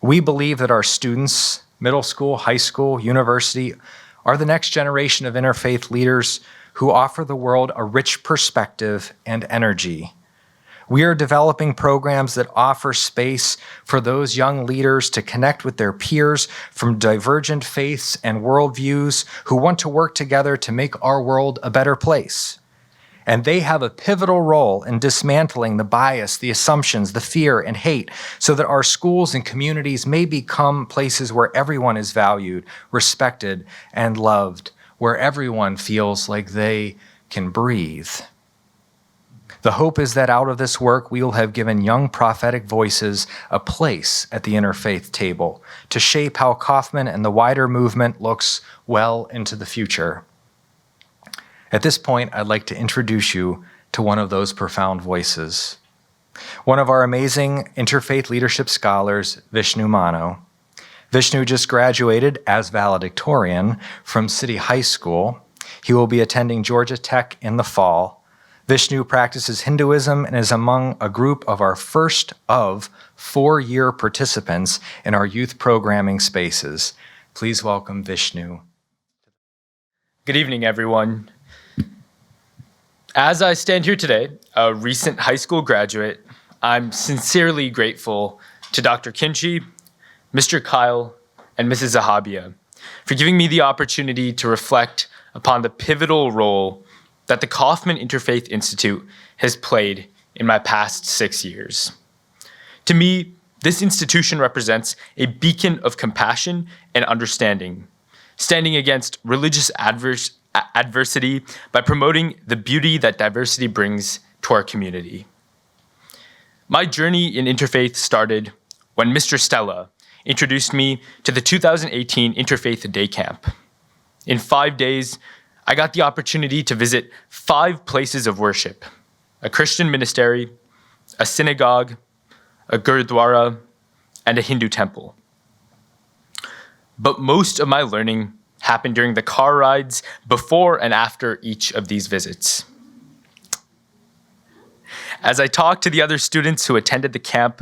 We believe that our students, middle school, high school, university, are the next generation of interfaith leaders who offer the world a rich perspective and energy. We are developing programs that offer space for those young leaders to connect with their peers from divergent faiths and worldviews who want to work together to make our world a better place. And they have a pivotal role in dismantling the bias, the assumptions, the fear, and hate so that our schools and communities may become places where everyone is valued, respected, and loved, where everyone feels like they can breathe. The hope is that out of this work, we will have given young prophetic voices a place at the interfaith table to shape how Kaufman and the wider movement looks well into the future. At this point, I'd like to introduce you to one of those profound voices. One of our amazing Interfaith Leadership Scholars, Vishnu Mano. Vishnu just graduated as valedictorian from City High School. He will be attending Georgia Tech in the fall. Vishnu practices Hinduism and is among a group of our first of 4-year participants in our youth programming spaces. Please welcome Vishnu. Good evening, everyone. As I stand here today, a recent high school graduate, I'm sincerely grateful to Dr. Kinchi, Mr. Kyle, and Mrs. Zahabia for giving me the opportunity to reflect upon the pivotal role that the Kaufman Interfaith Institute has played in my past 6 years. To me, this institution represents a beacon of compassion and understanding, standing against religious adversity by promoting the beauty that diversity brings to our community. My journey in interfaith started when Mr. Stella introduced me to the 2018 Interfaith Day Camp. In 5 days, I got the opportunity to visit 5 places of worship: a Christian ministry, a synagogue, a gurdwara, and a Hindu temple. But most of my learning happened during the car rides before and after each of these visits. As I talked to the other students who attended the camp,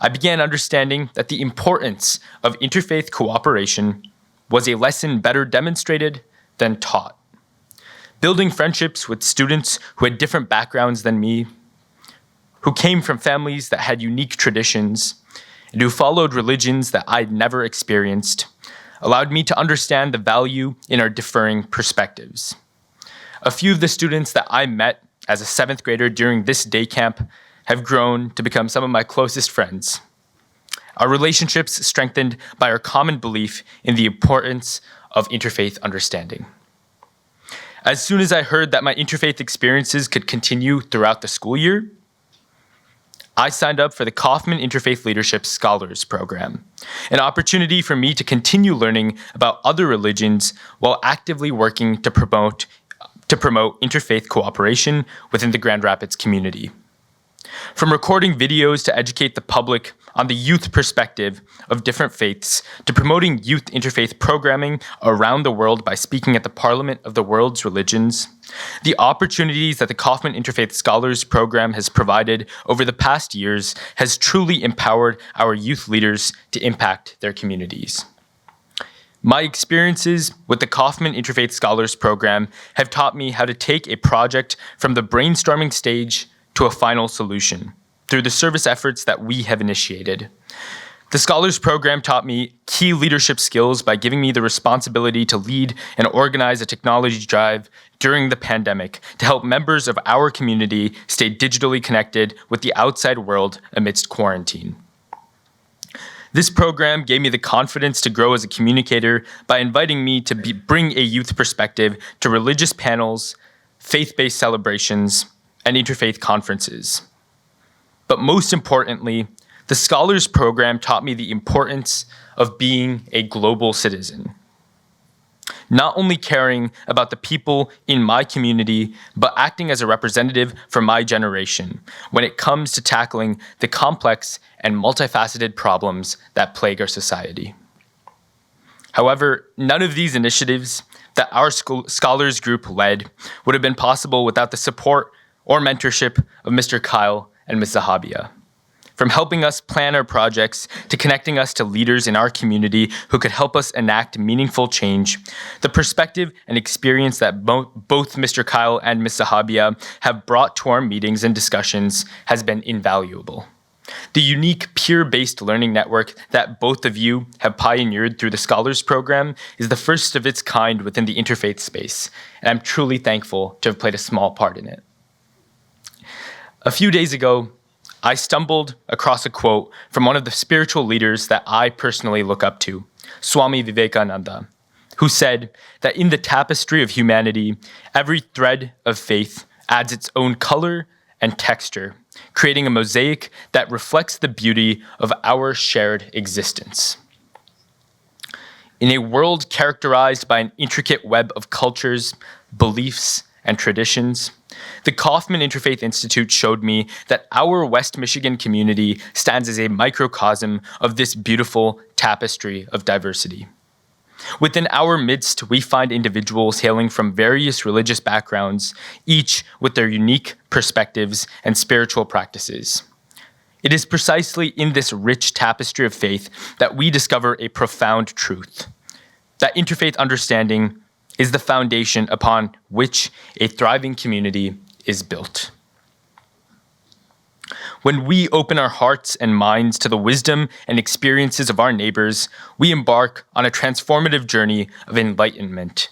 I began understanding that the importance of interfaith cooperation was a lesson better demonstrated than taught. Building friendships with students who had different backgrounds than me, who came from families that had unique traditions, and who followed religions that I'd never experienced, allowed me to understand the value in our differing perspectives. A few of the students that I met as a 7th grader during this day camp have grown to become some of my closest friends. Our relationships strengthened by our common belief in the importance of interfaith understanding. As soon as I heard that my interfaith experiences could continue throughout the school year, I signed up for the Kaufman Interfaith Leadership Scholars program, an opportunity for me to continue learning about other religions while actively working to promote interfaith cooperation within the Grand Rapids community. From recording videos to educate the public on the youth perspective of different faiths, to promoting youth interfaith programming around the world by speaking at the Parliament of the World's Religions, the opportunities that the Kaufman Interfaith Scholars program has provided over the past years has truly empowered our youth leaders to impact their communities. My experiences with the Kaufman Interfaith Scholars program have taught me how to take a project from the brainstorming stage to a final solution through the service efforts that we have initiated. The Scholars Program taught me key leadership skills by giving me the responsibility to lead and organize a technology drive during the pandemic to help members of our community stay digitally connected with the outside world amidst quarantine. This program gave me the confidence to grow as a communicator by inviting me to bring a youth perspective to religious panels, faith-based celebrations, and interfaith conferences. But most importantly, the Scholars Program taught me the importance of being a global citizen. Not only caring about the people in my community, but acting as a representative for my generation when it comes to tackling the complex and multifaceted problems that plague our society. However, none of these initiatives that our scholars group led would have been possible without the support or mentorship of Mr. Kyle and Ms. Zahabia. From helping us plan our projects to connecting us to leaders in our community who could help us enact meaningful change, the perspective and experience that both Mr. Kyle and Ms. Sahabia have brought to our meetings and discussions has been invaluable. The unique peer-based learning network that both of you have pioneered through the Scholars Program is the first of its kind within the interfaith space, and I'm truly thankful to have played a small part in it. A few days ago, I stumbled across a quote from one of the spiritual leaders that I personally look up to, Swami Vivekananda, who said that in the tapestry of humanity, every thread of faith adds its own color and texture, creating a mosaic that reflects the beauty of our shared existence. In a world characterized by an intricate web of cultures, beliefs, and traditions, the Kaufman Interfaith Institute showed me that our West Michigan community stands as a microcosm of this beautiful tapestry of diversity. Within our midst, we find individuals hailing from various religious backgrounds, each with their unique perspectives and spiritual practices. It is precisely in this rich tapestry of faith that we discover a profound truth, that interfaith understanding is the foundation upon which a thriving community is built. When we open our hearts and minds to the wisdom and experiences of our neighbors, we embark on a transformative journey of enlightenment,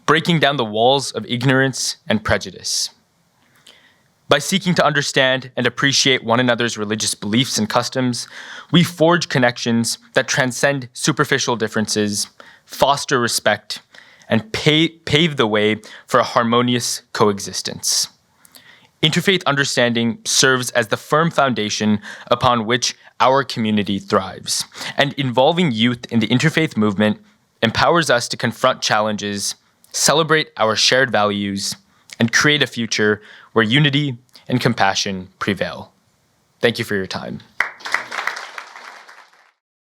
breaking down the walls of ignorance and prejudice. By seeking to understand and appreciate one another's religious beliefs and customs, we forge connections that transcend superficial differences, foster respect, and pave the way for a harmonious coexistence. Interfaith understanding serves as the firm foundation upon which our community thrives, and involving youth in the interfaith movement empowers us to confront challenges, celebrate our shared values, and create a future where unity and compassion prevail. Thank you for your time.